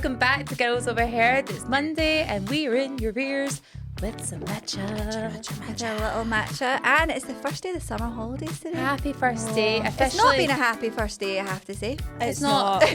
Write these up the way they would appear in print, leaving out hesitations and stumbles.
Welcome back to Girls Overheard. It's Monday and we are in your ears with some matcha. With a little matcha. And it's the first day of the summer holidays today. Happy first day. It's not been a happy first day, I have to say. It's not.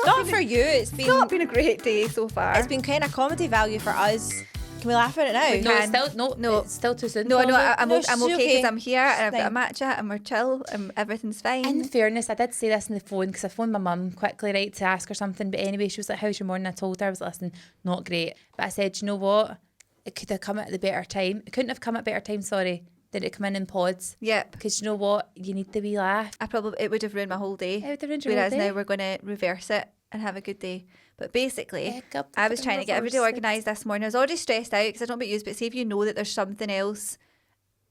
Not for you. It's not been a great day so far. It's been kind of comedy value for us. Can we laugh at it now? It's still too soon. No, I'm okay okay. because I'm here and I've got a matcha and we're chill and everything's fine. In fairness, I did say this on the phone because I phoned my mum quickly, right, to ask her something. But anyway, she was like, how's your morning? I told her, I was like, listen, not great. But I said, you know what? It could have come at the better time. It couldn't have come at better time, sorry. Did it come in pods? Yep. Because you know what? You need the wee laugh. It would have ruined my whole day. It would have ruined your Whereas whole day. now we're going to reverse it and have a good day. But basically, Up I was trying to get everything reverse it. organised this morning. I was already stressed out because I don't know about you, but see if you know that there's something else,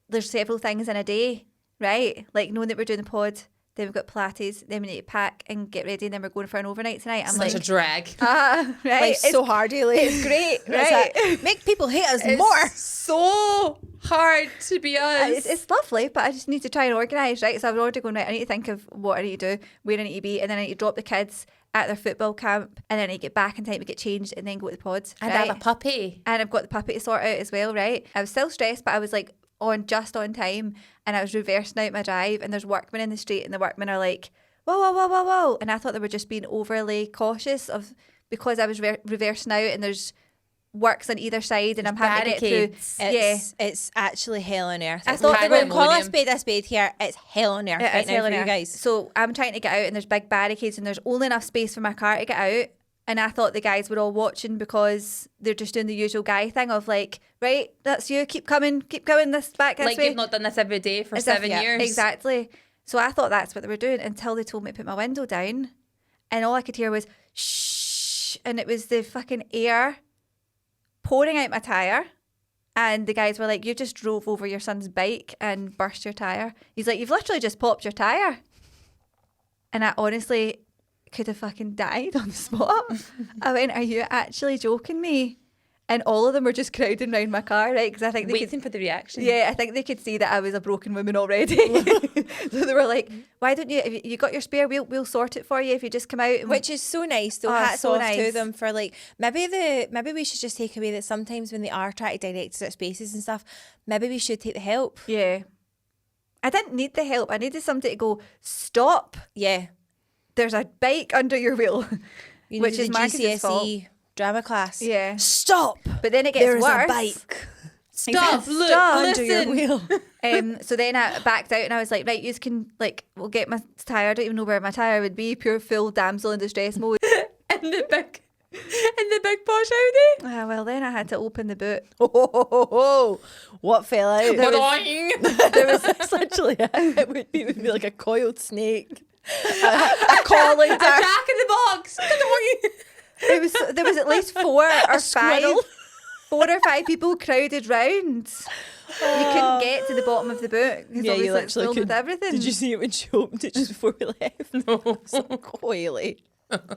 there's several things in a day, right? Like knowing that we're doing the pod, then we've got Pilates, then we need to pack and get ready, and then we're going for an overnight tonight. I'm Such like, a drag. right? Like so hard, Haley. It's great, It's right? like, make people hate us It's more. so hard to be us. It's lovely, but I just need to try and organise, right? So I was already going, right, I need to think of what I need to do, where I need to be, and then I need to drop the kids at their football camp, and then I need to get back in time to get changed and then go to the pods. And right? I have a puppy. And I've got the puppy to sort out as well, right? I was still stressed, but I was like just on time, and I was reversing out my drive, and there's workmen in the street, and the workmen are like, whoa, whoa, whoa, whoa, whoa. And I thought they were just being overly cautious because I was reversing out, and there's works on either side, and I'm having to get through. It's actually hell on earth. I thought they we're were calling a spade here. It's hell on earth right now for you guys. So I'm trying to get out, and there's big barricades, and there's only enough space for my car to get out. And I thought the guys were all watching because they're just doing the usual guy thing of like, right, that's you, keep coming this back this Like way. you've not done this every day for As if- 7 years. Exactly. So I thought that's what they were doing until they told me to put my window down, and all I could hear was shh, and it was the fucking air pouring out my tyre. And the guys were like, you just drove over your son's bike and burst your tyre. He's like, you've literally just popped your tyre. And I honestly could have fucking died on the spot. I went, are you actually joking me? And all of them were just crowding around my car, right? Because I think they Waiting for the reaction. Yeah, I think they could see that I was a broken woman already. So they were like, why don't you, if you got your spare, we'll sort it for you if you just come out. And Which is so nice though. Oh, Hats so off nice. to them for like maybe we should just take away that sometimes when they are trying to direct us at spaces and stuff, maybe we should take the help. Yeah. I didn't need the help. I needed somebody to go, stop. Yeah. There's a bike under your wheel. You Which needed is the Marcus's fault. GCSE drama class. Yeah. Stop. But then it gets There's worse. a bike. Stop, Stop. look, Under your listen. wheel. So then I backed out and I was like, right, you can, like, we'll get my tyre. I don't even know where my tyre would be. Pure full damsel in distress mode. In the big posh Audi. Well, then I had to open the boot. Oh, what fell out? There was- Boing. There was it's literally it would be like a coiled snake, a collie, A jack in the box. There was at least 4 or 5 squirrel. 4 or 5 people crowded round. You couldn't get to the bottom of the boot because Yeah, you obviously it's filled with everything. Did you see it when she opened it just before we left? No, so coily.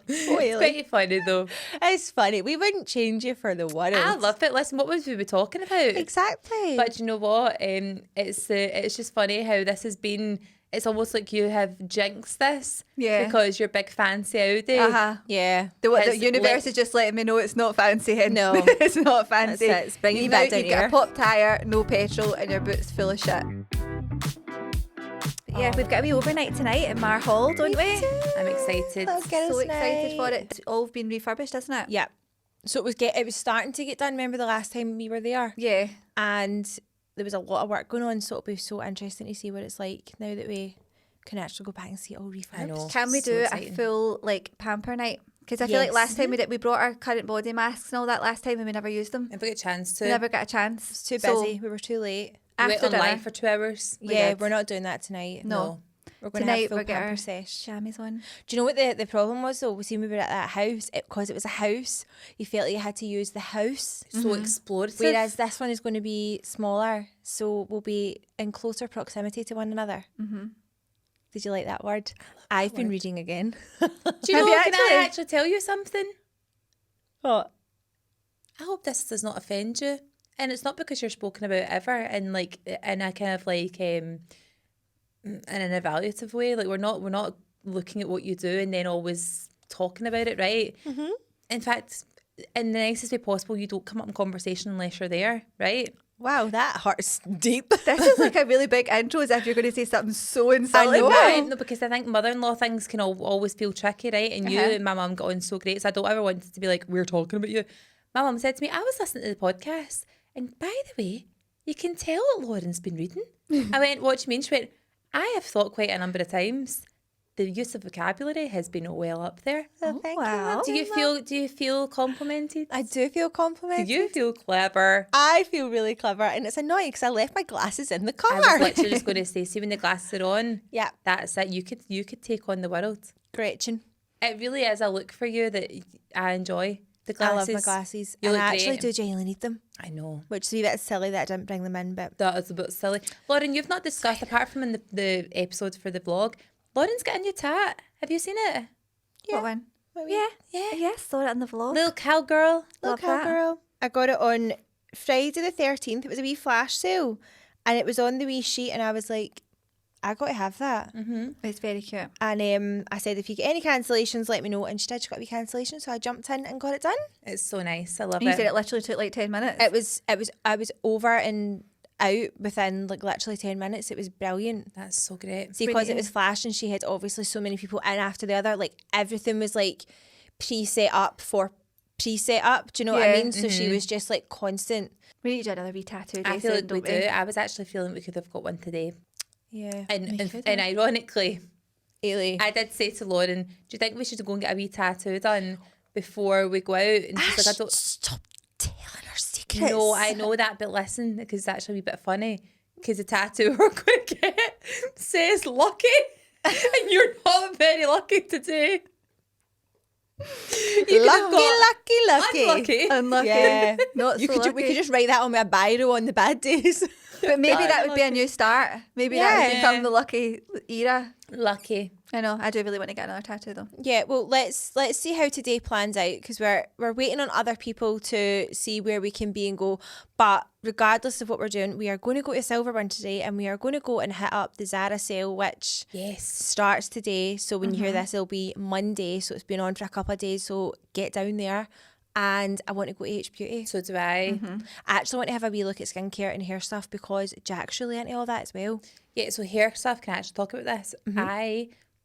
It's pretty funny though. It's funny. We wouldn't change you for the world. I love it. Listen, what was we were talking about? Exactly. But you know what? It's just funny how this has been. It's almost like you have jinxed this. Yeah. Because you're big fancy Audi. yeah. The It's universe is just letting me know it's not fancy. Hen. No. It's not fancy. That's it. It's bringing You've you back out, down you've got here. a pop tyre, no petrol, and your boot's full of shit. But yeah, we've got a wee overnight tonight at Mar Hall, don't we? I'm excited. Let's get So us excited for night. it. It's all been refurbished, isn't it? Yeah. So it was starting to get done. Remember the last time we were there? Yeah. And there was a lot of work going on, so it'll be so interesting to see what it's like now that we can actually go back and see it all refurbished. I know. Can we So do exciting. a full like pamper night? Because I feel like Yes. last time we brought our current body masks and all that last time and we never used them. Never get a chance to. We never got a chance. It's too So, busy. We were too late. We went after online dinner, for 2 hours. Yeah, did. we're not doing that tonight. No. We're going to Tonight have full we're getting pamper our sesh. chamois on. Do you know what the problem was though? We see we were at that house, because it was a house, you felt like you had to use the house. So explorative. Whereas this one is going to be smaller, so we'll be in closer proximity to one another. Mm-hmm. Did you like that word? I've been reading again. Do you Have know, you can I actually tell you something? What? I hope this does not offend you. And it's not because you're spoken about ever in like in a kind of like in an evaluative way. Like we're not looking at what you do and then always talking about it, right? Mm-hmm. In fact, in the nicest way possible, you don't come up in conversation unless you're there, right? Wow, that hurts deep. This is like a really big intro as if you're going to say something so insulting. know. Right? No, because I think mother-in-law things can always feel tricky, right? And you and my mum got on so great, so I don't ever want it to be like, we're talking about you. My mum said to me, I was listening to the podcast, and by the way, you can tell that Lauren's been reading. I went, what do you mean? She went, I have thought quite a number of times the use of vocabulary has been well up there. Oh, thank wow. you. Do you feel complimented? I do feel complimented. Do you feel clever? I feel really clever, and it's annoying because I left my glasses in the car. I was literally just going to say, see when the glasses are on, Yeah, that's it. You could take on the world. Gretchen. It really is a look for you that I enjoy. The I glasses. love my glasses, You and look I actually great. do genuinely need them, I know. which is a wee bit silly that I didn't bring them in, but That is a bit silly. Lauren, you've not discussed, apart from in the episode for the vlog, Lauren's got a new tat. Have you seen it? What one? yeah, Yes, saw it in the vlog. Little cowgirl. Love Look, that. girl. I got it on Friday the 13th. It was a wee flash sale, and it was on the wee sheet, and I was like, I got to have that. It's very cute. And I said, if you get any cancellations, let me know. And she did. She got a wee cancellation, so I jumped in and got it done. It's so nice. I love And you it. said it literally took like 10 minutes. I was over and out within like literally 10 minutes. It was brilliant. That's so great. See, because it was flash and she had obviously so many people in after the other, like everything was like pre-set up. Do you know what I Yeah. mean? So she was just like constant. We need to do another wee tattoo. I feel like Jason, we don't do. I was actually feeling we could have got one today. Yeah. And ironically, Ailey. I did say to Lauren, do you think we should go and get a wee tattoo done before we go out? And she's like, I don't. Stop telling her secrets. No, I know that, but listen, because it's actually a wee bit funny. Because the tattoo we're going to get says lucky, and you're not very lucky today. You could have got Lucky. unlucky. Unlucky. Yeah. Not You so could, we lucky. could just write that on my biro on the bad days. But maybe that would be a new start. Maybe that would Yeah. become the lucky era. Lucky. I know. I do really want to get another tattoo though. Yeah, well, let's see how today plans out because we're waiting on other people to see where we can be and go. But regardless of what we're doing, we are going to go to Silverburn today, and we are going to go and hit up the Zara sale, which Yes. starts today. So when you hear this, it'll be Monday. So it's been on for a couple of days. So get down there. And I want to go to H Beauty. So do I. I actually want to have a wee look at skincare and hair stuff because Jack's really into all that as well. Yeah, so hair stuff, can I actually talk about this?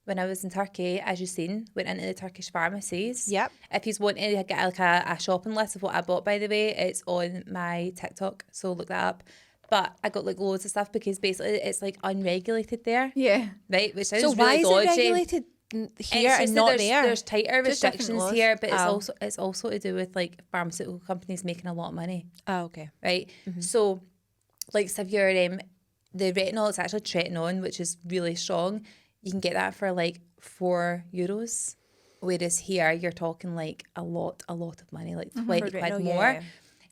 When I was in Turkey, as you've seen, went into the Turkish pharmacies. Yep. If you want to get like a shopping list of what I bought, by the way, it's on my TikTok, so look that up. But I got like loads of stuff because basically it's like unregulated there, Yeah. right? Which is So why really is dodgy. it regulated here It's and just that not there's, there? There's tighter Just different restrictions laws. here, but Oh. it's also to do with like pharmaceutical companies making a lot of money, Oh, okay. right? So, like, so if you're the retinol, it's actually tretinoin, which is really strong. You can get that for like €4, whereas here you're talking like a lot of money, like 20 For quid retinol, more.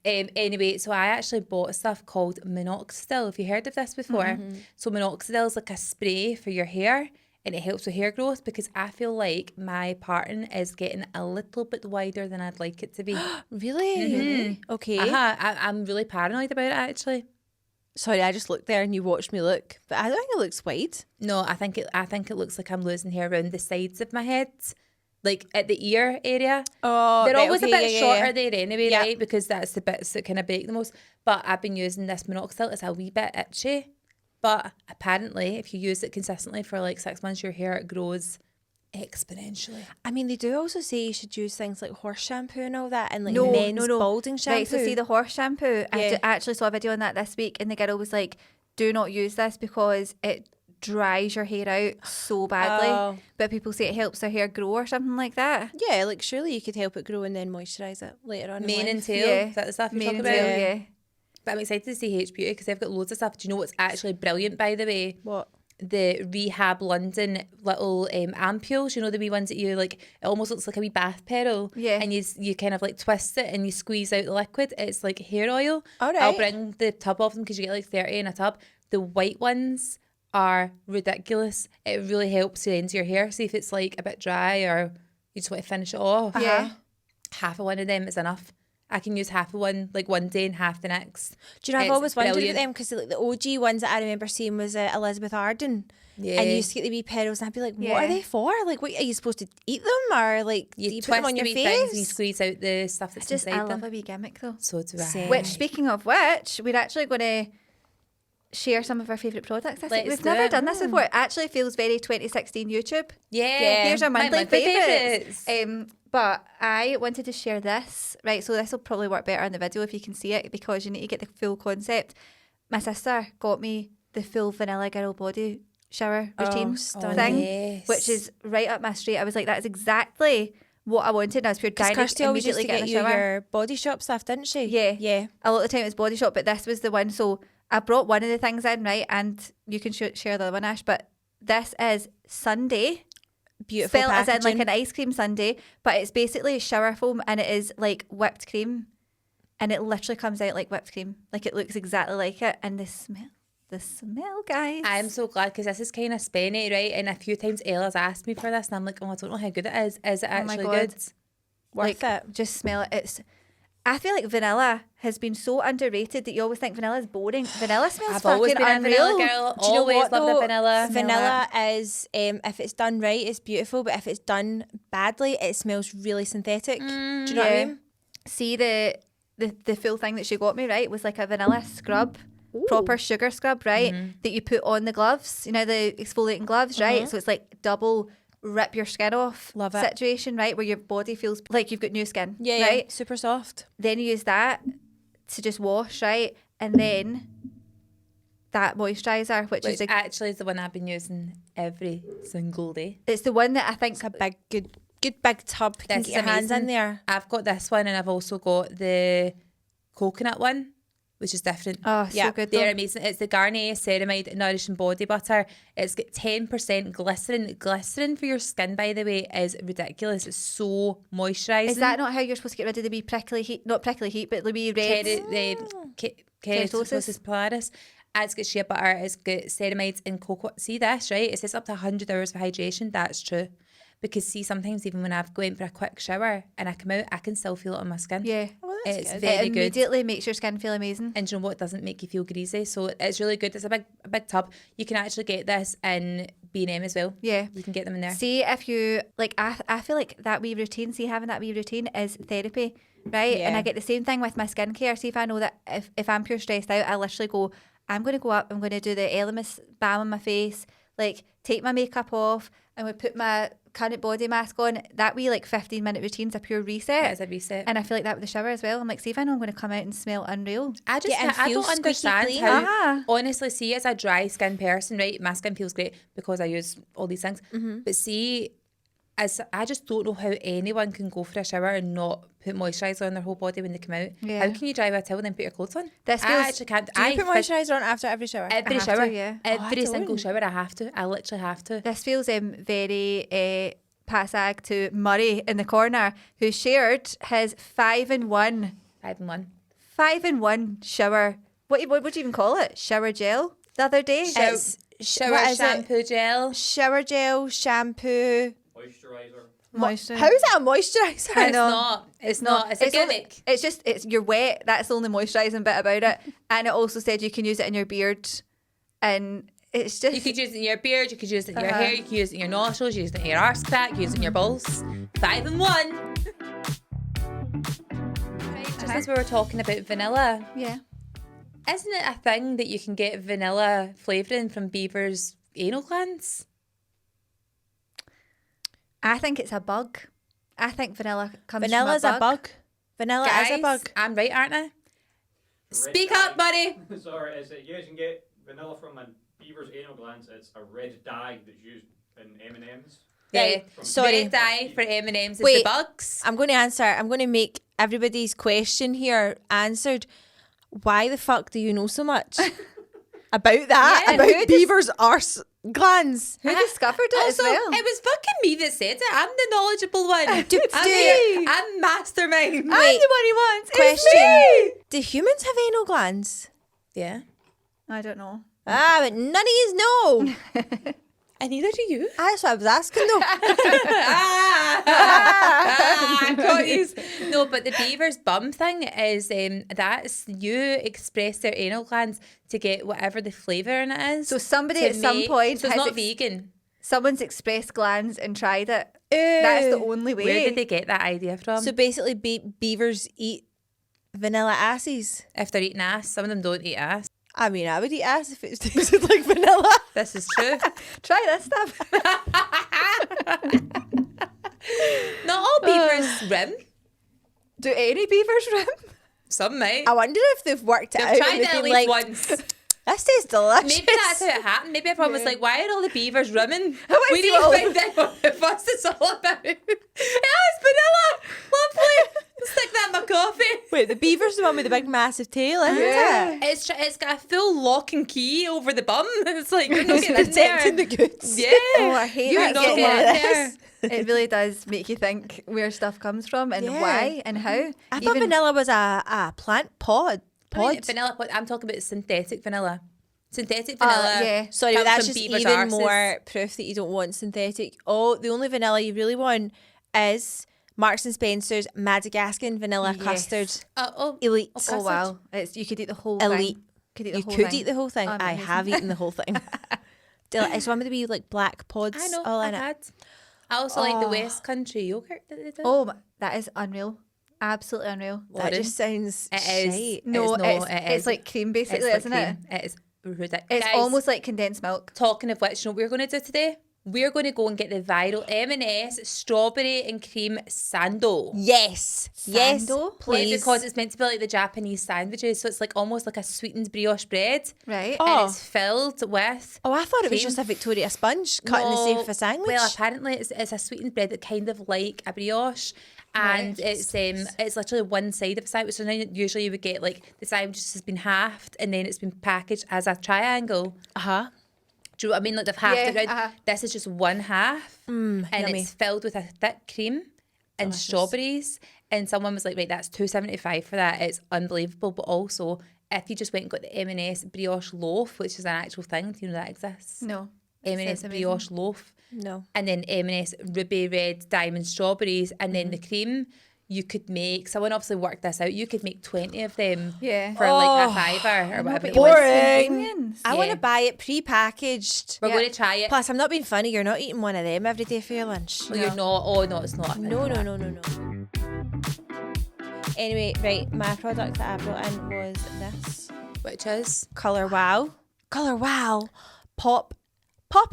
yeah. Anyway, so I actually bought stuff called minoxidil. Have you heard of this before? So minoxidil is like a spray for your hair, and it helps with hair growth because I feel like my parting is getting a little bit wider than I'd like it to be. Really? Okay. I'm really paranoid about it actually. Sorry, I just looked there and you watched me look, but I don't think it looks wide. No, I think it looks like I'm losing hair around the sides of my head, like at the ear area. Oh, They're right, always okay, a bit yeah, shorter yeah. there anyway, Yeah. right? Because that's the bits that kind of break the most. But I've been using this minoxidil. It's a wee bit itchy. But apparently, if you use it consistently for like 6 months, your hair grows exponentially. I mean, they do also say you should use things like horse shampoo and all that, and like No, men's no. balding shampoo. Right, so see the horse shampoo. I Yeah. actually saw a video on that this week, and the girl was like, do not use this because it dries your hair out so badly. Oh. But people say it helps their hair grow or something like that. Yeah, like surely you could help it grow and then moisturise it later on. in Mane and life. tail, Yeah. is that the stuff you're Mane talking and about? tail, yeah. But I'm excited to see H Beauty because they've got loads of stuff. Do you know what's actually brilliant, by the way? What? The Rehab London little ampules, you know, the wee ones that you like, it almost looks like a wee bath pedal. Yeah. And you kind of like twist it and you squeeze out the liquid. It's like hair oil. All I'll right. bring the tub of them because you get like 30 in a tub. The white ones are ridiculous. It really helps to cleanse your hair. See if it's like a bit dry or you just want to finish it off. Yeah. Half of one of them is enough. I can use half of one like one day and half the next. Do you know, I've It's always wondered brilliant. about them because like, the OG ones that I remember seeing was Elizabeth Arden. Yeah. And you used to get the wee petals, and I'd be like, what are Yeah. they for? Like, what are you supposed to eat them, or like do you put them twist on your the wee things and you face? squeeze out the stuff that's Just, I inside love them. a wee gimmick though. So do I. Same. Which, speaking of which, we're actually going to share some of our favourite products this week. Let's We've do never it. done this before. It actually feels very 2016 YouTube. Yeah. Here's our My monthly favourites. favourites. But I wanted to share this. Right, so this will probably work better in the video if you can see it, because you need to get the full concept. My sister got me the full Vanilla Girl body shower routine stunning. thing, yes. which is right up my street. I was like, that is exactly what I wanted. I was pure Because dying to Kirsty always used immediately to get get in you the shower. your Body Shop stuff, didn't she? Yeah. Yeah. A lot of the time it's Body Shop, but this was the one. So I brought one of the things in, right? And you can share the other one, Ash. But this is Sundae. Beautiful Spelled as in packaging. like an ice cream sundae, but it's basically shower foam and it is like whipped cream. And it literally comes out like whipped cream. Like it looks exactly like it. And the smell, guys. I'm so glad because this is kind of spenny, right? And a few times Ella's asked me for this, and I'm like, oh, I don't know how good it is. Is it Oh my actually God. good? Worth like, it. Just smell it. I feel like vanilla has been so underrated that you always think vanilla is boring. Vanilla smells I've always fucking been a unreal. vanilla girl. Do you know Always what, loved though? the vanilla. Smell Vanilla is, if it's done right, it's beautiful, but if it's done badly, it smells really synthetic. Do you know what I yeah. mean? See the full thing that she got me, right, was like a vanilla scrub. Proper sugar scrub, right? That you put on the gloves, you know, the exfoliating gloves, right? So it's like double rip your skin off Love it. situation, right? Where your body feels like you've got new skin, Yeah, right? yeah. Super soft. Then you use that to just wash, right? And then that moisturiser, which is Which actually is the one I've been using every single day. it's the one that I think It's a big, good big tub. You can This get is your hands in amazing. there. I've got this one and I've also got the coconut one, which is different. so Yeah, good. They're Though. amazing. It's the Garnier Ceramide Nourishing Body Butter. It's got 10% glycerin. Glycerin for your skin, by the way, is ridiculous. It's so moisturising. Is that not how you're supposed to get rid of the wee prickly heat? Not prickly heat, but the wee red. Keratosis pilaris? It's got shea butter. It's got ceramides and cocoa. See this, right? It says up to 100 hours of hydration. That's true. Because see, sometimes even when I've gone for a quick shower and I come out, I can still feel it on my skin. Yeah. that's It's good. very It good. immediately makes your skin feel amazing. And do you know what? It doesn't make you feel greasy. So it's really good. It's a big tub. You can actually get this in B&M as well. Yeah. You can get them in there. See if you like I feel like that wee routine, see having that wee routine is therapy, right? And Yeah. I get the same thing with my skincare. See if I know that if I'm pure stressed out, I literally go, I'm gonna go up, I'm gonna do the Elemis balm on my face, like take my makeup off, and we put my current body mask on. That wee like 15-minute routine's a pure reset. It is a reset. And I feel like that with the shower as well. I'm like, see if I know I'm gonna come out and smell unreal. I just Yeah, and I feel don't squeaky understand clean. how Ah. honestly, see, as a dry skin person, right, my skin feels great because I use all these things. But see, as I just don't know how anyone can go for a shower and not put moisturiser on their whole body when they come out. Yeah. How can you dry with a towel and then put your clothes on? This I feels- actually can't. Do you put phys- moisturiser on after every shower? every have shower, to, yeah. every I single don't. shower, I have to. I literally have to. This feels very passag to Murray in the corner, who shared his 5-in-1 5-in-1 shower. What would you even call it? Shower gel the other day. It's Shower what is it? shampoo gel. Shower gel, shampoo. Moisturiser. Moisture. How is that a moisturiser? I It's know. not. It's not. It's a only- gimmick. it's just you're wet. That's the only moisturising bit about it. And it also said you can use it in your beard, and it's just You could use it in your beard, you could use it in your hair, you could use it in your nostrils, you use it in your arse crack, you use it in your balls. 5-in-1. Just as we were talking about vanilla, yeah. isn't it a thing that you can get vanilla flavouring from Beaver's anal glands? I think it's a bug. I think vanilla comes Vanilla's from a bug. Vanilla Guys, is a bug. I'm right, aren't I? Speak Red up, buddy. Sorry, is it you can get vanilla from a beaver's anal glands? It's a red dye that's used in M&Ms. Yeah. Right, sorry. Red dye for M&Ms is the Wait. bugs. I'm going to answer. I'm going to make everybody's question here answered. Why the fuck do you know so much about that? Yeah, and who about Beaver's arse glands? Who discovered it Also, as well? it was fucking me that said it. I'm the knowledgeable one. me. I'm mastermind. Wait, I'm the one he wants. It's question. me. Do humans have anal glands? Yeah. I don't know. Ah, but none of yous know. And neither do you. That's what I was asking though. I got yous. No, but the beaver's bum thing is that's you express their anal glands to get whatever the flavour in it is. So somebody to at some point so it's has not vegan. someone's expressed glands and tried it. That's the only way. Where did they get that idea from? So basically, beavers eat vanilla asses. If they're eating ass, some of them don't eat ass. I mean, I would eat ass if it tasted like vanilla. This is true. Try this stuff. Not all beavers rim. Do any beavers rim? Some might. I wonder if they've worked it They've out. tried and it at they've least been like, once. this tastes delicious. Maybe that's how it happened. Maybe everyone was like, why are all the beavers rimming? want We to need see to all- find out what the fuss is all about. Yeah, it's vanilla. Lovely. Stick that in my coffee. Wait, the beaver's the one with the big massive tail, isn't Yeah. it? It's got a full lock and key over the bum. It's like, you're not It's getting in there. protecting the goods. Yeah. Oh, I hate You're that not so getting in much. there. It really does make you think where stuff comes from and Yeah. why and how. I thought vanilla was a plant pod. I mean, vanilla, I'm talking about synthetic vanilla. Synthetic Oh, vanilla. yeah. Sorry, comes that's from just beavers' even arses. more proof that you don't want synthetic. Oh, the only vanilla you really want is Marks and Spencer's Madagascar vanilla Yes. custard. Oh, Elite. Oh wow, you could eat the whole Elite. thing. Could eat the You whole could thing. eat the whole thing. I Amazing. have eaten the whole thing. It's one with the wee like black pods I know. all in I've it. had. I also like the West Country yogurt that they do. Oh, that is unreal. Absolutely unreal. That Lauren. just sounds It is. shite. No, It's it's like cream basically, like isn't it? cream. It is ridiculous. It's Guys, almost like condensed milk. talking of which, you know what we're going to do today? We're going to go and get the viral M&S strawberry and cream sando. Yes. Yes. Sando? Yeah, Please. because it's meant to be like the Japanese sandwiches, so it's like almost like a sweetened brioche bread, Right. Oh. and it's filled with. Oh, I thought it was cream. just a Victoria sponge cut in the shape of a sandwich. Well, apparently it's a sweetened bread that kind of like a brioche. And Right. it's literally one side of a sandwich. So now usually you would get like the sandwich has been halved and then it's been packaged as a triangle. Uh-huh. Do you know what I mean? Like they've halved Yeah, it round. uh-huh. This is just one half, and yummy. it's filled with a thick cream and strawberries. And someone was like, "Right, that's $2.75 for that. It's unbelievable." But also, if you just went and got the M&S brioche loaf, which is an actual thing, do you know that exists? No. M&S Sounds brioche loaf, No. and then M&S ruby red diamond strawberries, and then the cream. You could make, someone obviously worked this out, you could make 20 of them Yeah. for like a $5 or whatever. but it you was. want Boring. convenience. I want Yeah. to buy it pre-packaged. We're Yeah. going to try it. Plus, I'm not being funny. You're not eating one of them every day for your lunch. Well, you're not. Oh, no, it's not. No. Anyway, right, my product that I brought in was this. Which is? Colour Wow. Colour Wow. Pop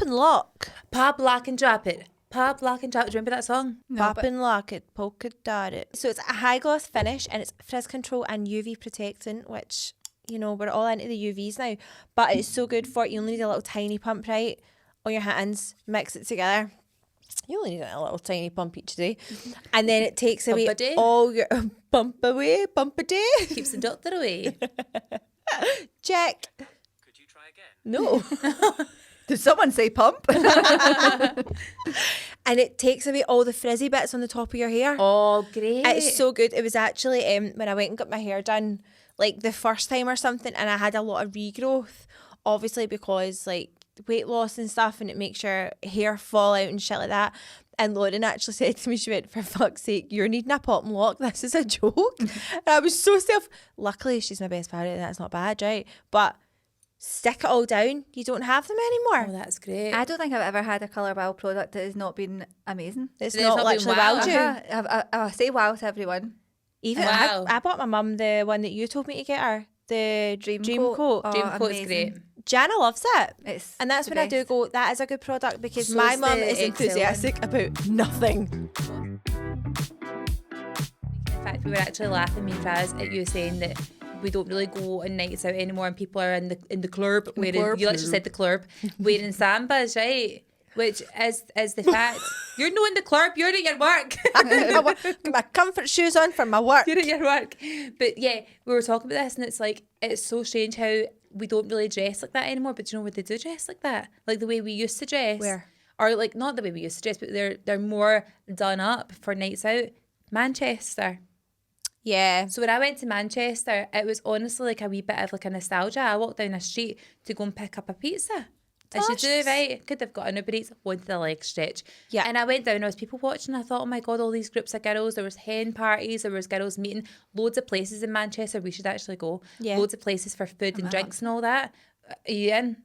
and lock. Pop, lock and drop it. Pop, lock and drop it. Do you remember that song? No, Pop but- and lock it, polka dot it. So it's a high gloss finish and it's frizz control and UV protectant, which, you know, we're all into the UVs now. But it's so good for it. You only need a little tiny pump, right? On your hands, mix it together. You only need a little tiny pump each day. And then it takes away Bump a day? all your bump a day. Keeps the doctor away. Check. Could you try again? No. Did someone say pump? And it takes away all the frizzy bits on the top of your hair. Oh, great. It's so good. It was actually when I went and got my hair done, like the first time or something, and I had a lot of regrowth, obviously because like weight loss and stuff, and it makes your hair fall out and shit like that. And Lauren actually said to me, she went, "For fuck's sake, you're needing a pop and lock. This is a joke." And I was so luckily she's my best pal, that's not bad, right? But stick it all down. You don't have them anymore. Oh, that's great. I don't think I've ever had a Colour Wow product that has not been amazing. It's It's not not been literally wow. wowed you. I say wow to everyone. Even Wow. I bought my mum the one that you told me to get her, the Dream Coat. Oh, Dream Coat's amazing. great. Jana loves it. It's And that's the when I do best. go, that is a good product because So my is mum the is Excel enthusiastic about nothing. In fact, we were actually laughing, me and Faz, at you saying that we don't really go on nights out anymore and people are in the club wearing, club. you literally said the club, wearing sambas, right? Which is the fact. You're not in the club, you're at your work. Got my comfort shoes on for my work. You're at your work. But yeah, we were talking about this and it's like, it's so strange how we don't really dress like that anymore, but do you know where they do dress like that? Like the way we used to dress. Where? Or like, not the way we used to dress, but they're more done up for nights out. Manchester. Yeah. So when I went to Manchester, it was honestly like a wee bit of like a nostalgia. I walked down a street to go and pick up a pizza. As you do, Gosh. right? Could have got an Uber Eats, wanted a leg stretch. Yeah. And I went down, there was people watching, I thought, oh my God, all these groups of girls. There was hen parties, there was girls meeting, loads of places in Manchester. We should actually go. Yeah. Loads of places for food and drinks and all that. Are you in?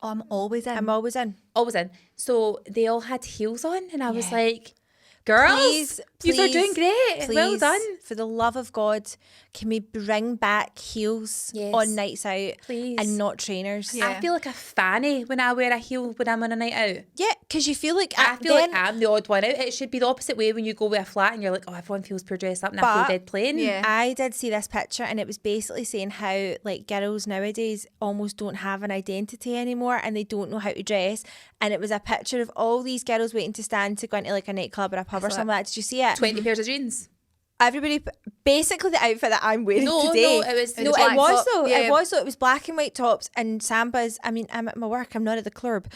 I'm always in. I'm always in. Always in. So they all had heels on and I was Yeah. like, girls, Please, you are doing great. Please, Well done. For the love of God, can we bring back heels Yes. on nights out Please. and not trainers? Yeah. I feel like a fanny when I wear a heel when I'm on a night out. Yeah, because you feel like I feel then, like I'm the odd one out. It should be the opposite way when you go with a flat and you're like, oh, everyone feels pure dressed up and I But- feel dead plain. Yeah. I did see this picture and it was basically saying how like girls nowadays almost don't have an identity anymore and they don't know how to dress. And it was a picture of all these girls waiting to stand to go into like a nightclub or a pub or saw something like that. Did you see it? 20 pairs of jeans. Everybody, basically the outfit that I'm wearing No, today. no, it was No, black it was top. though. Yeah. It was though. It was black and white tops and sambas. I mean, I'm at my work. I'm not at the club,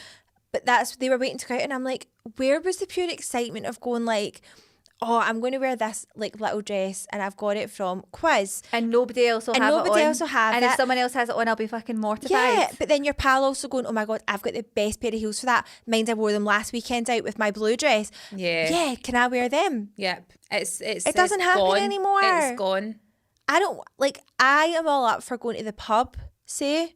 but they were waiting to go out, and I'm like, where was the pure excitement of going like, oh, I'm going to wear this like little dress, and I've got it from Quiz. And nobody else will And have it nobody on. else will have and it. if someone else has it on, I'll be fucking mortified. Yeah, but then your pal also going, oh my God, I've got the best pair of heels for that. Mind, I wore them last weekend out with my blue dress. Yeah. Yeah, can I wear them? Yep. It doesn't happen gone. anymore. It's gone. I don't like. I am all up for going to the pub, say,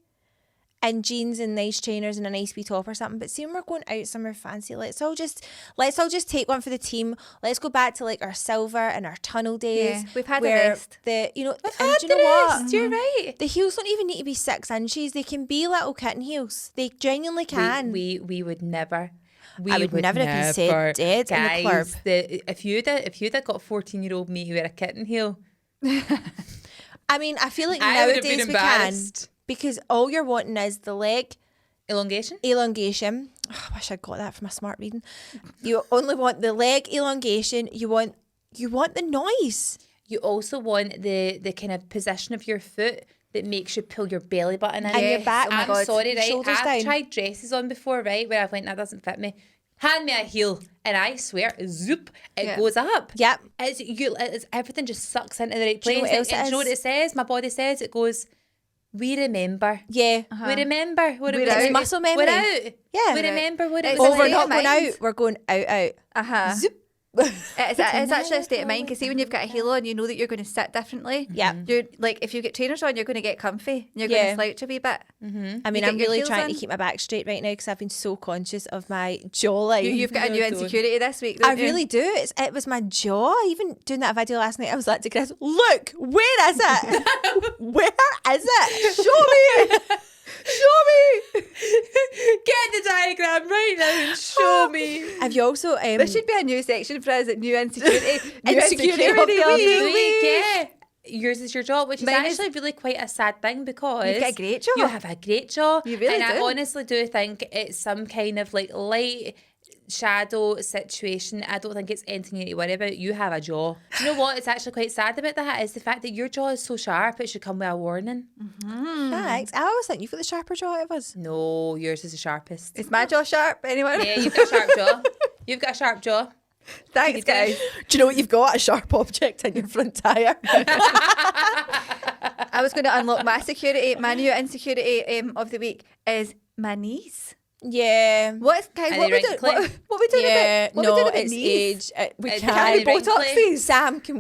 in jeans and nice trainers and a nice wee top or something. But see, when we're going out somewhere fancy, let's all just take one for the team. Let's go back to like our silver and our tunnel days. Yeah, we've had a where rest. The you know, We've and had do you know the what? rest. You're right. The heels don't even need to be 6 inches. They can be little kitten heels. They genuinely can. We would never. We I would never have been said dead in the club. Guys, if you'd have got 14-year-old me who wear a kitten heel, I mean, I feel like I would have been nowadays we can, embarrassed. because all you're wanting is the leg Elongation. elongation. Oh, I wish I'd got that from a smart reading. You only want the leg elongation. You want the noise. You also want the kind of position of your foot that makes you pull your belly button in. And your back. Oh my I'm God. sorry, right? Shoulders I've down. tried dresses on before, right? Where I've went, that doesn't fit me. Hand me a heel, and I swear, zoop, it Yeah. goes up. Yep. It's everything just sucks into the right Do you place. know what else And it do you know what is? it says? My body says it goes. We remember. Yeah. We remember what it We're was. out. It's muscle memory. We're out. Yeah. We remember what it It's was. Oh, we're state not of going mind. out. We're going out. Uh-huh. Zoop. It's actually a state of mind because see when you've got a heel on, you know that you're going to sit differently. Yeah. You're like if you get trainers on, you're going to get comfy. And you're going Yeah. to slouch a wee bit. I mean, You I'm get your really heels trying on? to keep my back straight right now because I've been so conscious of my jawline. You've got a new No, don't. insecurity this week. I Don't you? really do. It was my jaw. Even doing that video last night, I was like to Chris, look, where is it? Where is it? Show me. Show me. Get the diagram right now and show me. Have you also There should be a new section for us at new insecurity. New Insecurity of the of the week. week. Yeah. Yours is your jaw, which is Mine is- actually really quite a sad thing because You've got a great jaw. You have a great jaw. You really and I do. honestly do think it's some kind of like light shadow situation. I don't think it's anything you need to worry about. You have a jaw. Do you know what? It's actually quite sad about that is the fact that your jaw is so sharp. It should come with a warning. Thanks. I always think you've got the sharper jaw out of us. No, yours is the sharpest. Is my jaw sharp? Anyone? Yeah, you've got a sharp jaw. You've got a sharp jaw. Thanks, You do. guys. Do you know what you've got? A sharp object in your front tyre. I was going to unlock my security. My new insecurity of the week is my knees. Yeah. What is guys? Are What they we doing? wrinkly? What we doing Yeah, about? What no, we doing about it's knees? age. We It's can't. Can we wrinkly. Botox these? Sam, can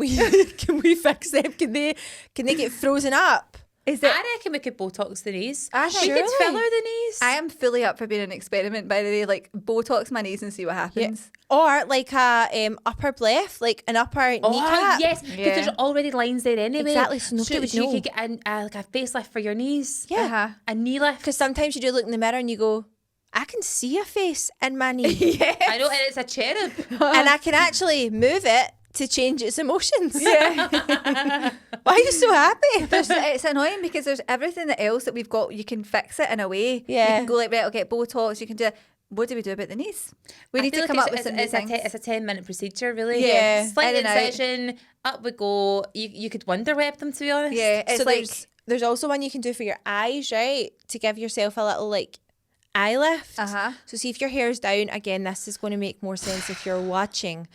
we fix them? Can they get frozen up? Is it? I reckon we could Botox the knees. I We think could Surely. filler the knees. I am fully up for being an experiment. By the way, like Botox my knees and see what happens. Or like a upper bleft, like an upper Oh, kneecap. yes, because Yeah. there's already lines there anyway. Exactly, so nobody would you know. could get like a facelift for your knees. Yeah. Uh-huh. A knee lift. Because sometimes you do look in the mirror and you go, I can see a face in my knee. I know, and it's a cherub. And I can actually move it to change its emotions. Yeah. Why are you so happy? It's annoying because there's everything else that we've got. You can fix it in a way. Yeah. You can go like, right, I'll get Botox. You can do. What do we do about the knees? We I need feel to come like up with some new things. it's a 10-minute procedure, really. Yeah. Slight In and out. incision, up we go. You could wonder web them, to be honest. Yeah, it's so like there's also one you can do for your eyes, right? To give yourself a little like eye lift. Uh-huh. So see if your hair's down, again, this is going to make more sense if you're watching.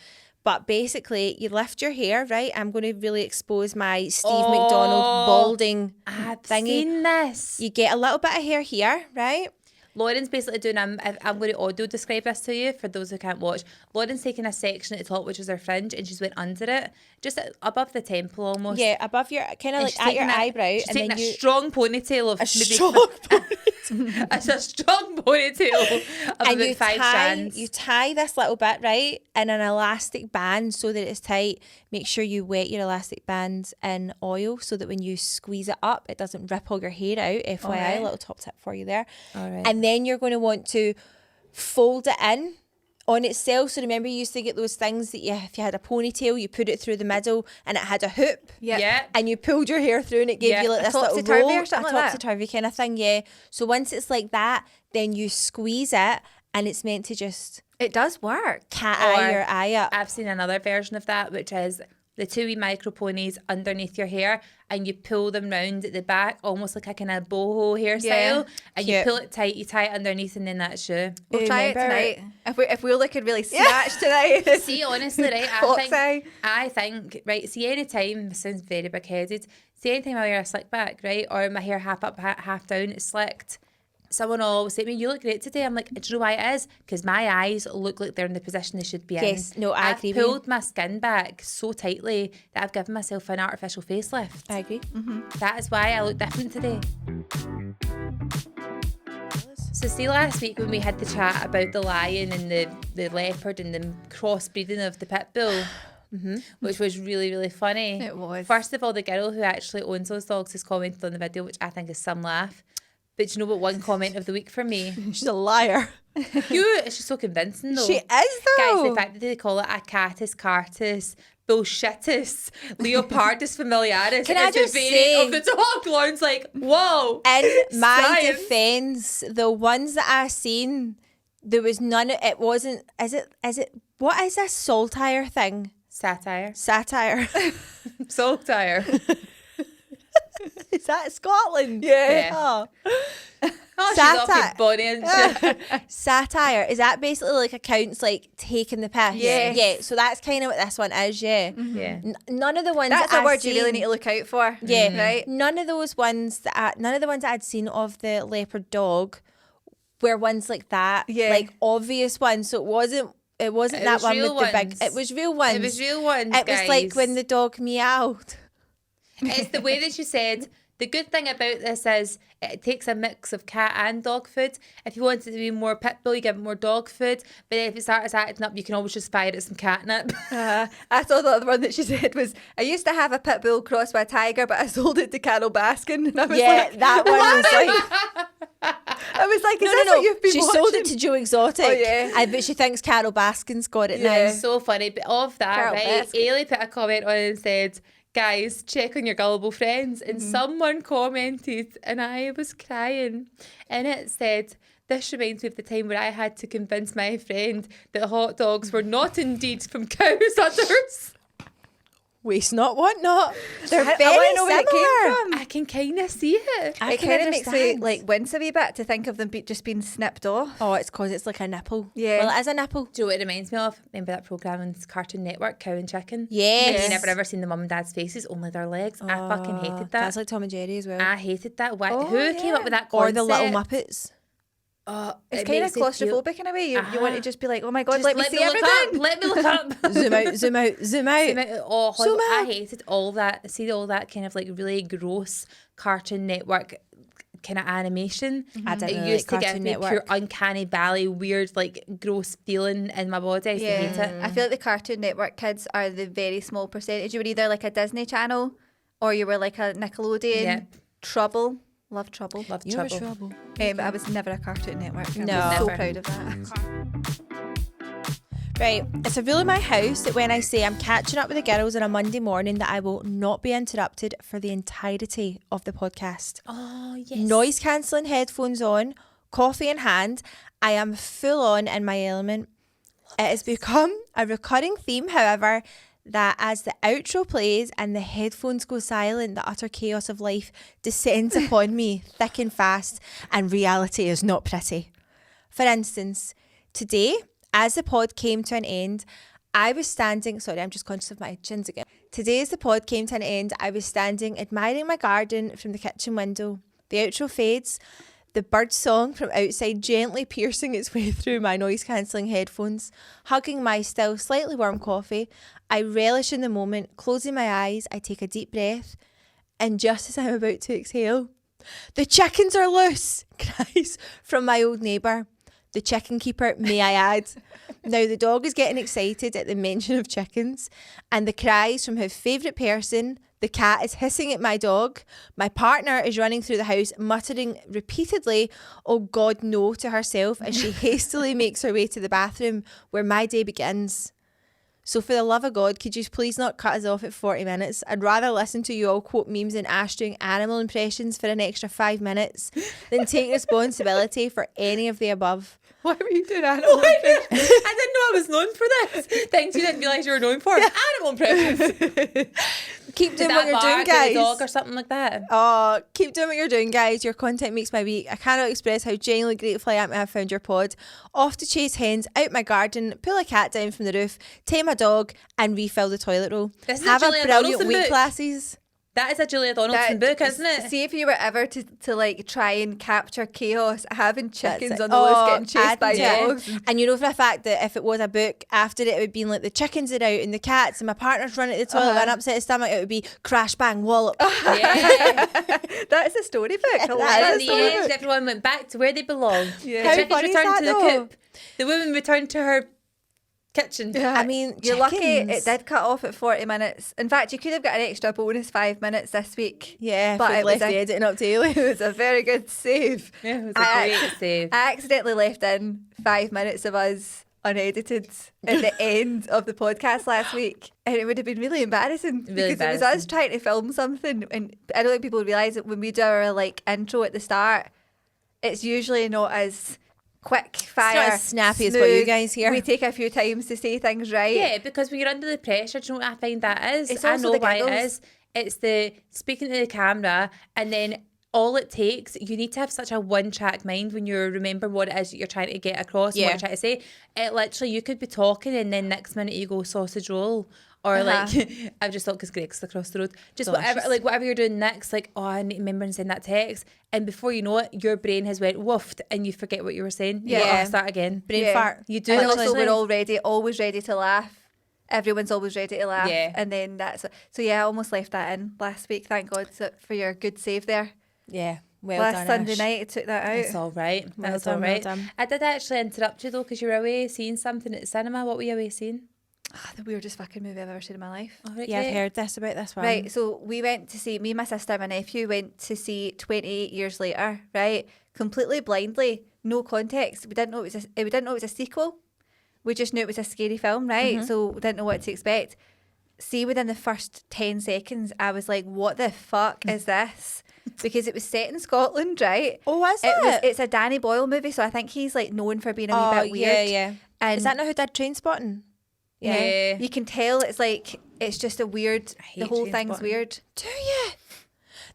But basically, you lift your hair, right? I'm going to really expose my Steve McDonald balding I've thingy. seen this. You get a little bit of hair here, right? Lauren's basically doing, I'm going to audio describe this to you for those who can't watch. Lauren's taking a section at the top, which is her fringe, and she's went under it, just above the temple almost. Yeah, above your, kind of And like she's at your taking eyebrow. She's And taking then a you, strong ponytail of a maybe strong ponytail. it's a strong ponytail of And about 5 strands. you tie this little bit, right, in an elastic band so that it's tight. Make sure you wet your elastic bands in oil so that when you squeeze it up, it doesn't rip all your hair out. FYI, Alright. a little top tip for you there. Alright. And then you're going to want to fold it in on itself. So remember, you used to get those things that if you had a ponytail, you put it through the middle and it had a hoop. Yep. Yeah. And you pulled your hair through and it gave Yeah, you like a this little topsy-turvy roll, or something a like that. topsy-turvy kind of thing, yeah. So once it's like that, then you squeeze it and it's meant to just It does work. cat Or eye your eye up. I've seen another version of that, which is the 2 wee micro ponies underneath your hair, and you pull them round at the back, almost like a kind of boho hairstyle, Yeah. and Cute. you pull it tight, you tie it underneath, and then that's you. We'll try it Remember- tonight. If we're looking really snatched tonight. See, honestly, right, Fox eye. I think, right, see, any time, this sounds very big-headed, see, any time I wear a slick back, right, or my hair half up, half down, it's slicked, someone will always say to me, you look great today. I'm like, do you know why it is? Because my eyes look like they're in the position they should be Yes, in. no, I I've agree with you. pulled my skin back so tightly that I've given myself an artificial facelift. I agree. That is why I look different today. So see, last week when we had the chat about the lion and the leopard and the crossbreeding of the pit bull, which was really, really funny. It was. First of all, the girl who actually owns those dogs has commented on the video, which I think is some laugh. But do you know what one comment of the week for me? She's a liar. She's so convincing though. She is Guys, though. the fact that they call it a catus cartus, bullshitus, leopardus familiaris Can I is just the say- variant of the dog. Lauren's like, whoa. In my Science. defence, the ones that I seen, there was none. It wasn't. Is it? What is this saltire thing? Satire. Satire. Saltire. Is that Scotland? Yeah. Oh. Oh, she's off Satire. your body and shit. Satire. Is that basically like accounts like taking the piss? Yes. Yeah. So that's kind of what this one is. Yeah. Yeah. None of the ones That's that a I've word you really seen- need to look out for. Yeah, Right? None of those ones none of the ones that I'd seen of the leopard dog were ones like that. Yeah. Like obvious ones. So it wasn't It that was one with real the big. ones. It was real ones. It was real ones, It was like guys. when the dog meowed. It's the way that you said, the good thing about this is it takes a mix of cat and dog food. If you want it to be more pit bull, you give it more dog food. But if it starts acting up, you can always just fire it some catnip. I saw the other one that she said was, I used to have a pit bull crossed by a tiger, but I sold it to Carol Baskin. And I was Yeah, like, that one was like I was like, is this what you've been She watching? sold it to Joe Exotic. Oh, yeah. I bet she thinks Carol Baskin's got it Yeah. now. So funny. But of that, Carol right, Baskin. Ailey put a comment on it and said, guys, check on your gullible friends. And someone commented, and I was crying. And it said, this reminds me of the time where I had to convince my friend that hot dogs were not indeed from cow's udders. Waste not, want not. They're I very wanna know where it came similar. from. I can kind of see it. I It can kind of makes me understand. like wince a wee bit to think of them just being snipped off. Oh, it's because it's like a nipple. Yeah. Well, it is a nipple. Do you know what it reminds me of? Remember that programme on Cartoon Network, Cow and Chicken? Yes. And you never ever seen the mum and dad's faces, only their legs. I fucking hated that. That's like Tom and Jerry as well. I hated that. Why? Oh, Who came up yeah. with that or concept? the Little Muppets. Oh, It's it kind of makes you feel- claustrophobic in a way. You want to just be like, oh my God, Just let me see look everything. up. Let me look up. Zoom out, zoom out, zoom out. Oh, Zoom I out. hated all that. See all that kind of like really gross Cartoon Network kind of animation. I didn't It really used like to give Cartoon me Network. pure uncanny valley, weird like gross feeling in my body. I used to hate it. I feel like the Cartoon Network kids are the very small percentage. You were either like a Disney Channel or you were like a Nickelodeon. Yep. Trouble. Love Trouble. Love You're a trouble. trouble. I was never a Cartoon Network. I'm No. so Never. proud of that. Right, it's a rule in my house that when I say I'm catching up with the girls on a Monday morning that I will not be interrupted for the entirety of the podcast. Oh yes. Noise cancelling headphones on, coffee in hand. I am full on in my element. It has become a recurring theme, however, that as the outro plays and the headphones go silent, the utter chaos of life descends upon me thick and fast, and reality is not pretty. For instance, today, as the pod came to an end, I was standing, sorry, I'm just conscious of my chins again. Today, as the pod came to an end, I was standing admiring my garden from the kitchen window. The outro fades. the bird song from outside gently piercing its way through my noise-cancelling headphones, hugging my still slightly warm coffee. I relish in the moment, closing my eyes, I take a deep breath, and just as I'm about to exhale, the chickens are loose, cries from my old neighbour. The chicken keeper, may I add. Now the dog is getting excited at the mention of chickens, and the cries from his favourite person. The cat is hissing at my dog. My partner is running through the house, muttering repeatedly, "Oh God, no," to herself as she hastily makes her way to the bathroom where my day begins. So for the love of God, could you please not cut us off at 40 minutes? I'd rather listen to you all quote memes and Ash doing animal impressions for an extra 5 minutes than take responsibility for any of the above. Why were you doing animal I didn't know I was known for this. Things you didn't realise you were known for. Animal impressions. Keep doing Did what that you're doing, bark at the guys. dog or something like that? Oh, keep doing what you're doing, guys. Your content makes my week. I cannot express how genuinely grateful I am to have found your pod. Off to chase hens, out my garden, pull a cat down from the roof, tame my dog, and refill the toilet roll. This is Have a a Julia brilliant Donaldson week, book. classes. That is a Julia Donaldson book, isn't it? See if you were ever to like try and capture chaos, having chickens it. on the loose Oh, getting chased by yeah. dogs. And you know for a fact that if it was a book, after it would be like the chickens are out and the cats and my partner's running to the toilet and upset his stomach, it would be crash bang wallop. Yeah. That is a storybook. I love That that In the storybook. end, everyone went back to where they belong. Yeah. The How chickens funny is returned that, to the though? coop. The woman returned to her kitchen. Yeah. I mean, You're lucky it chickens. did cut off at 40 minutes. In fact, you could have got an extra bonus 5 minutes this week. Yeah, But but it it was left a- the editing up to Ailey. It was a very good save. Yeah, it was a I great save. I accidentally left in 5 minutes of us unedited at the end of the podcast last week, and it would have been really embarrassing Really because it was us trying to film something, and I don't think people realise that when we do our like intro at the start, it's usually not as quick fire, not as snappy as what you smooth. guys hear. We take a few times to say things right. Yeah, because when you're under the pressure, do you know what I find that is? It's I also know the why it giggles. is. It's the speaking to the camera, and then all it takes, you need to have such a one-track mind when you remember what it is that you're trying to get across and what Yeah. you're trying to say. It literally, you could be talking and then next minute you go sausage roll. Or like, I've just thought because Greg's across the road. Just whatever, Delicious. like whatever you're doing next, like, oh, I need to remember and send that text. And before you know it, your brain has went woofed and you forget what you were saying. You go, Yeah. oh, start again. Brain fart. You do. And literally. also we're always ready to laugh. Everyone's always ready to laugh. Yeah. And then so yeah, I almost left that in last week. Thank God for your good save there. Yeah, well Last done, Sunday Ash. night, I took that out. It's all right. Well That's done, all well right. done. I did actually interrupt you though because you were away seeing something at the cinema. What were you away seeing? The weirdest fucking movie I've ever seen in my life. Oh, right, Yeah, I've great. heard this about this one. Right, so we went to see, me, my sister, and my nephew went to see 28 Years Later, right? Completely blindly, no context. We didn't know it was a sequel. We just knew it was a scary film, right? So we didn't know what to expect. See, within the first 10 seconds, I was like, what the fuck is this? Because it was set in Scotland, right? Oh, is it? It's a Danny Boyle movie, so I think he's like known for being a wee bit weird. yeah, yeah. And Is that not who did Trainspotting? Yeah. you can tell it's just a weird, hate the whole thing's Trainspotting. weird. Do you?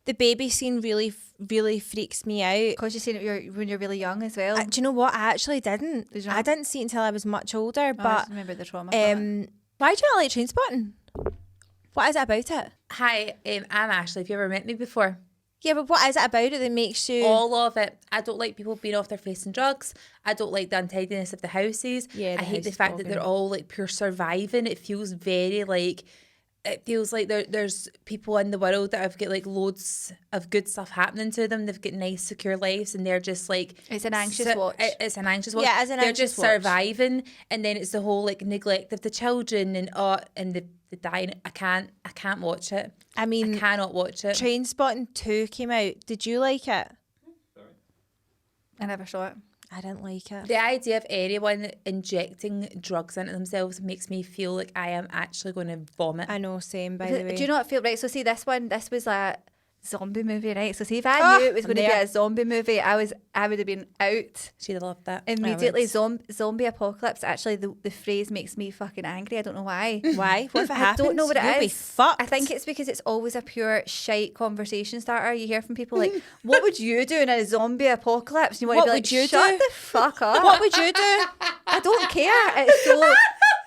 The baby scene really freaks me out. Because you've seen it when you're really young as well. Do you know what? I actually didn't. Did you I not? didn't see it until I was much older. I But just remember the trauma. from it. why do you not like Trainspotting? What is it about it? Hi, I'm Ashley. Have you ever met me before? Yeah, but what is it about it that makes you? All of it. I don't like people being off their face and drugs. I don't like the untidiness of the houses. Yeah, the I hate house the is fact that bogging. they're all like pure surviving. It feels very like. It feels like there's people in the world that have got like loads of good stuff happening to them. They've got nice, secure lives, and they're just like It's an anxious watch. It's an anxious watch. Yeah, it's an they're anxious just watch. surviving, and then it's the whole like neglect of the children and the dying. I can't watch it. I mean, I cannot watch it. Trainspotting 2 came out. Did you like it? I never saw it. I didn't like it. The idea of anyone injecting drugs into themselves makes me feel like I am actually going to vomit. I know, same by the way. Do you not feel right? So see, this was a zombie movie, right? So see, if I knew it was I'm going to be there. a zombie movie, I would have been out She'd have loved that. immediately. would. Zombie apocalypse. Actually, the phrase makes me fucking angry. I don't know why. Why? What if it I happens? don't know what it You'll is. be fucked. I think it's because it's always a pure shite conversation starter. You hear from people like, "What would you do in a zombie apocalypse?" And you want What to be would like, you "Shut do? the fuck up." What would you do? I don't care. It's so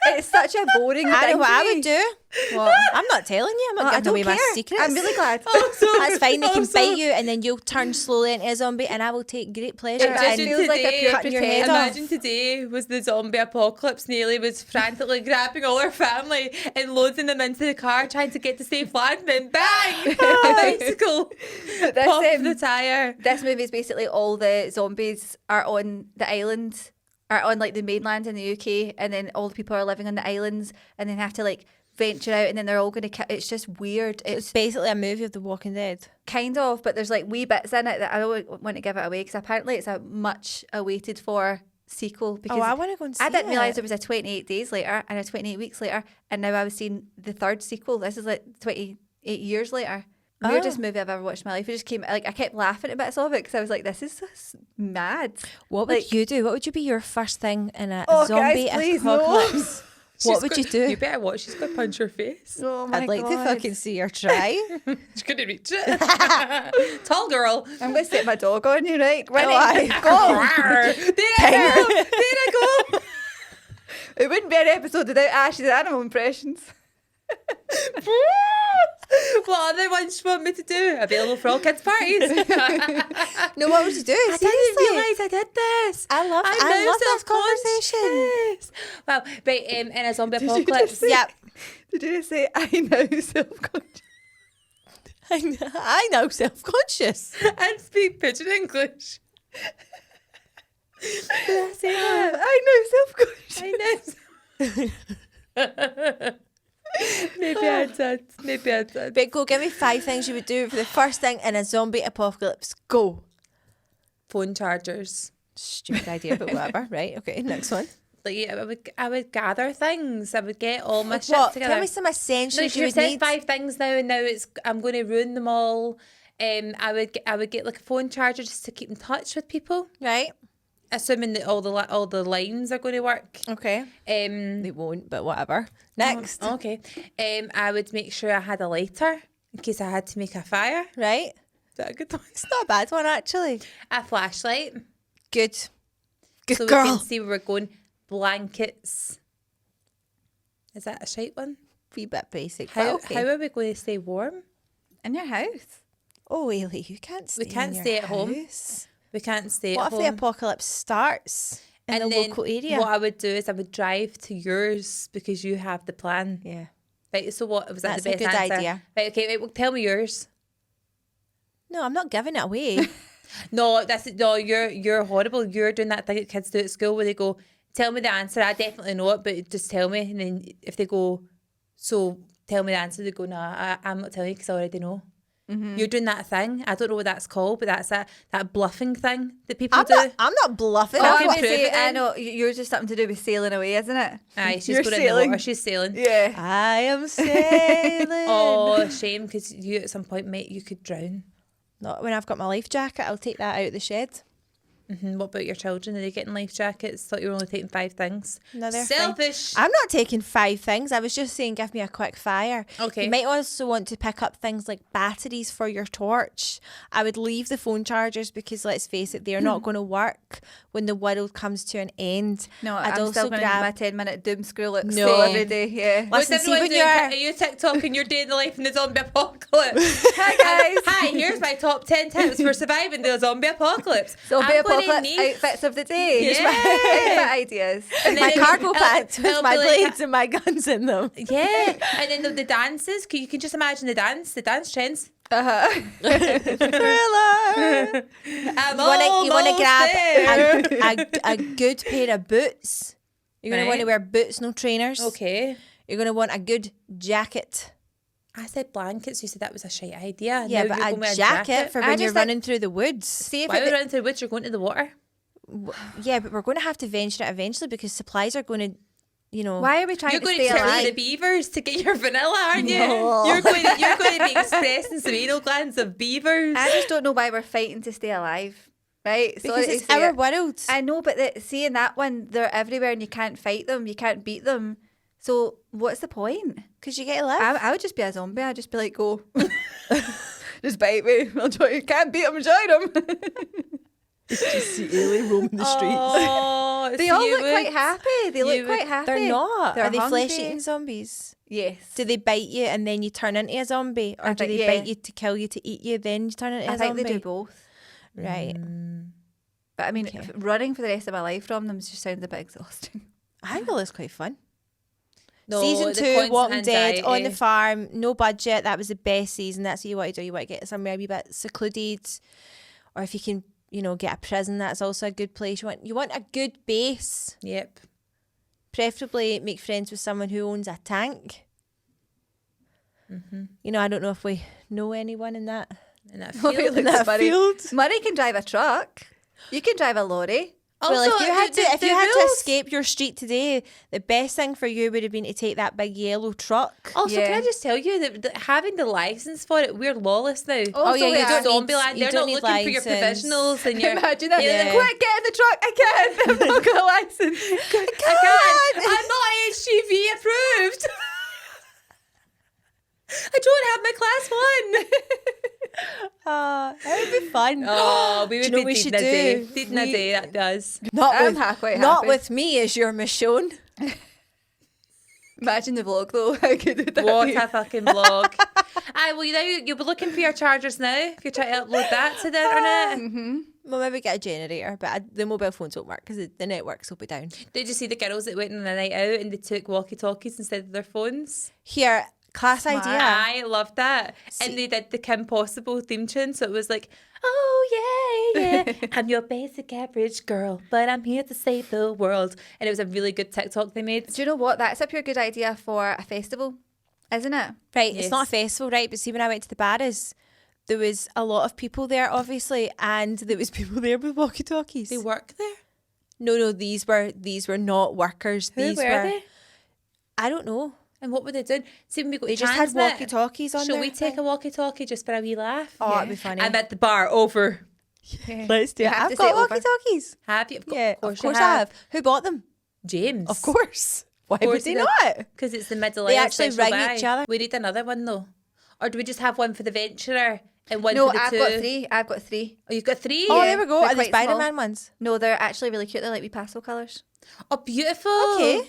It's such a boring I thing know what to I me. would do. Well, I'm not telling you. I'm not I giving don't away my care. secrets. I'm really glad. That's fine. They can bite you, and then you'll turn slowly into a zombie, and I will take great pleasure It just in feels like a today- pure cutting your pretend. head off. Imagine today was the zombie apocalypse. Nearly was frantically grabbing all her family and loading them into the car, trying to get to safe land. Then bang, a bicycle, But this, pop the tire. this movie is basically all the zombies are on the island, are on like the mainland in the UK, and then all the people are living on the islands, and then have to like venture out, and then they're all going to. It's just weird. It's basically a movie of The Walking Dead. Kind of, but there's like wee bits in it that I don't want to give it away because apparently it's a much awaited for sequel. Because Oh, I want to go and see I didn't realise it. it was a 28 days later and a 28 weeks later, and now I was seeing the third sequel. This is like 28 years later. Weirdest movie I've ever watched in my life. It just came like I kept laughing at bits of it because I was like, "This is just mad." What like- would you do? What would you be your first thing in a Oh, zombie guys, please, no. apocalypse? What She's would got- you do? You better watch. She's going to punch her face. Oh my I'd like to God. fucking see her try. She couldn't reach it. Tall girl. I'm going to set my dog on you, right? Winnie, aye. There I go. There I go. It wouldn't be an episode without Ash's animal impressions. What other ones do you want me to do? Available for all kids' parties. No, what would you do? I Seriously? didn't realise I did this. I love this conversation. conversation. Well, right, in a zombie apocalypse. Yep. Did you just say I know self-conscious? I know self-conscious. And speak pidgin English. Did I say that? I know self-conscious. I know. Maybe I did. Maybe I did. But go, give me 5 things you would do for the first thing in a zombie apocalypse. Go. Phone chargers. Stupid idea, but whatever. Right, okay, next one. Like I would gather things. I would get all my shit What? together. Tell me some essentials Look, you you've would said need. 5 things now, and now I'm going to ruin them all. I would get like a phone charger just to keep in touch with people, Right, assuming that all the lines are going to work. okay. They won't, but whatever. Next. Okay. I would make sure I had a lighter in case I had to make a fire. Right. Is that a good one? It's not a bad one, actually. A flashlight. Good. Good So we girl. can see where we're going. Blankets. Is that a shite one? Wee bit basic, How, but okay. how are we going to stay warm? In your house. Oh, Ailey, you can't stay can't in your stay at home. house. We can't stay What at if home. the apocalypse starts in the then local area? what I would do is I would drive to yours because you have the plan. Yeah. Right, so what was that That's the a best good answer? idea. Right, okay, right, well, tell me yours. No, I'm not giving it away. No, you're horrible. You're doing that thing that kids do at school where they go, tell me the answer. I definitely know it, but just tell me. And then if they go, so tell me the answer, they go, nah, I'm not telling you because I already know. Mm-hmm. You're doing that thing. I don't know what that's called, but that's that bluffing thing that people do. I'm not bluffing. Oh, I'm I what- would say, it I then. know, yours is something to do with sailing away, isn't it? Aye, she's You're going in the sailing. water. She's sailing. Yeah. I am sailing. Oh, shame, because you at some point, mate, you could drown. Not when I've got my life jacket, I'll take that out of the shed. What about your children? Are they getting life jackets? Thought you were only taking 5 things. No, they're fine. Selfish. I'm not taking 5 things. I was just saying give me a quick fire. Okay. You might also want to pick up things like batteries for your torch. I would leave the phone chargers because let's face it, they're not going to work when the world comes to an end. No, I'd I'm also still going to do my grab 10-minute doom scroll at No. school every day. Yeah. What's Listen, see everyone when doing? you're- Are you TikToking your day in the life in the zombie apocalypse? Hi guys. Hi, here's my top 10 tips for surviving the zombie apocalypse. Zombie I'm gonna apocalypse need- outfits of the day. Here's Yeah. my outfit ideas. And my then cargo it'll- pants with it'll my be like blades and my guns in them. Yeah, and then the dances. You can just imagine the dance trends. Thriller. I'm You want to grab there. a good pair of boots. You're going to want to Right. wear boots, no trainers. Okay. You're going to want a good jacket. I said blankets. You said that was a shite idea. Yeah, Now but you're a going with jacket for I when you're just think- running through the woods. See if Why are we it, running through the woods? You're going to the water. Yeah, but we're going to have to venture it eventually because supplies are going to, you know. why are we trying You're to going stay to turn alive? the beavers to get your vanilla, aren't you? No. You're going to be expressing some anal glands of beavers. I just don't know why we're fighting to stay alive. Right? Because Sorry it's to say our it. world. I know, but see in that one, they're everywhere and you can't fight them. You can't beat them. So what's the point? Because you get to live. I would just be a zombie. I'd just be like, go. Just bite me. I'll try. You can't beat them, join them. Just see alien roaming the streets. Oh, They so all you look quite would- happy. They you look would- quite happy. They're not. They're Are they hungry. flesh-eating zombies? Yes. Do they bite you and then you turn into a zombie? Or I do think- they yeah. bite you to kill you to eat you, then you turn into I a think zombie? they do both. Right. But I mean, Okay. running for the rest of my life from them just sounds a bit exhausting. I think it looks quite fun. No, Season the 2, constant Walking Dead, on the anxiety. farm, no budget. That was the best season. That's what you want to do. You want to get somewhere a wee bit secluded. Or if you can, get a prison, that's also a good place. You want a good base. Yep. Preferably make friends with someone who owns a tank. I don't know if we know anyone in that. In that Oh, it field. looks funny. field. Murray can drive a truck. You can drive a lorry. Well, if Also, you had the to rules- escape your street today, the best thing for you would have been to take that big yellow truck. Also, Yeah. can I just tell you that having the license for it, we're lawless now. Oh, yeah, we you don't don't need- Zombieland. you They're don't not need looking for your license. provisionals and your. Imagine that. Yeah. Quick, get in the truck. I can't. I've not got a license. I can't. I'm not HGV approved. I don't have my class 1. That would be fun. Oh, we Do would you know be what we deed should in a day. do? Deed in a day, that does. Not I'm with quite not happy. with me as your Michonne. Imagine the vlog though. How good would that What be? a fucking vlog. You'll be looking for your chargers now if you're trying to upload that to the internet. We'll maybe get a generator, but the mobile phones won't work because the networks will be down. Did you see the girls that went on a night out and they took walkie-talkies instead of their phones? Here, class Smart. idea. I loved that. And they did the Kim Possible theme tune, so it was like, oh yeah, yeah, I'm your basic average girl, but I'm here to save the world. And it was a really good TikTok they made. Do you know what? That's a pure good idea for a festival, isn't it? Right, Yes. it's not a festival, right? But see, when I went to the Barras, there was a lot of people there, obviously, and there was people there with walkie-talkies. They work there? No, these were not workers. Who These were they? I don't know. And what were they doing? See, when we go They to just had Transmit, walkie-talkies on shall there. we take a walkie-talkie just for a wee laugh? Oh, that'd be funny. I'm at the bar, over. Let's do You it. have I've to got say over. walkie-talkies. Have you? Yeah, Of course, I have. Who bought them? James. Of course. Why course would they they did. not? Because it's the middle They age actually special ring buy. each other. We need another one though. Or do we just have one for the venturer and one No, for the I've two? got three. Oh, you've got 3? Oh, Yeah, there we go. they're Are the quite small. Spider-Man ones? No, they're actually really cute. They're like wee pastel colours. Oh, beautiful. Okay.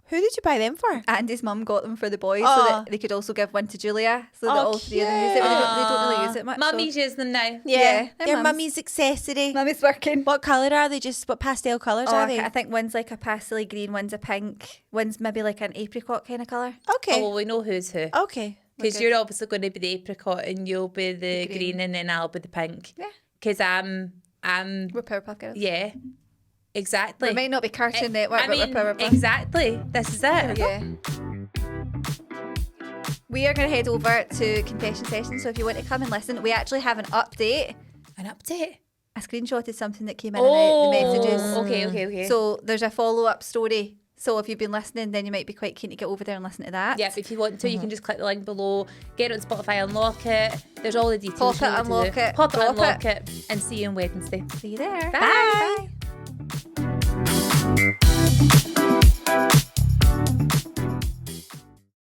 Who did you buy them for? Andy's mum got them for the boys so Aw. that they could also give one to Julia, so that Oh, all three of them use it. But they don't really use it much. Mummy's using them now. Yeah, they're they're mummy's accessory. So. Mummy's working. What colour are they? Just what pastel colours Oh, are they? I think one's like a pastel green, one's a pink, one's maybe like an apricot kind of colour. Okay. Oh, well, we know who's who. Okay. Because Okay. you're obviously going to be the apricot and you'll be the green. green and then I'll be the pink. Yeah. Because I'm, We're Powerpuff Girls. yeah, exactly. We might not be Cartoon Network, I but mean, we're Powerpuff. exactly. This is it. Yeah. We are going to head over to confession session, so if you want to come and listen, we actually have an update. An update. I screenshotted something that came in and out, the messages. Okay. So there's a follow-up story. So if you've been listening, then you might be quite keen to get over there and listen to that. Yep, if you want to, you can just click the link below, get it on Spotify, unlock it. There's all the details. Pop it, you know what to unlock do. it, Pop it, drop unlock it, and see you on Wednesday. See you there. Bye. Bye.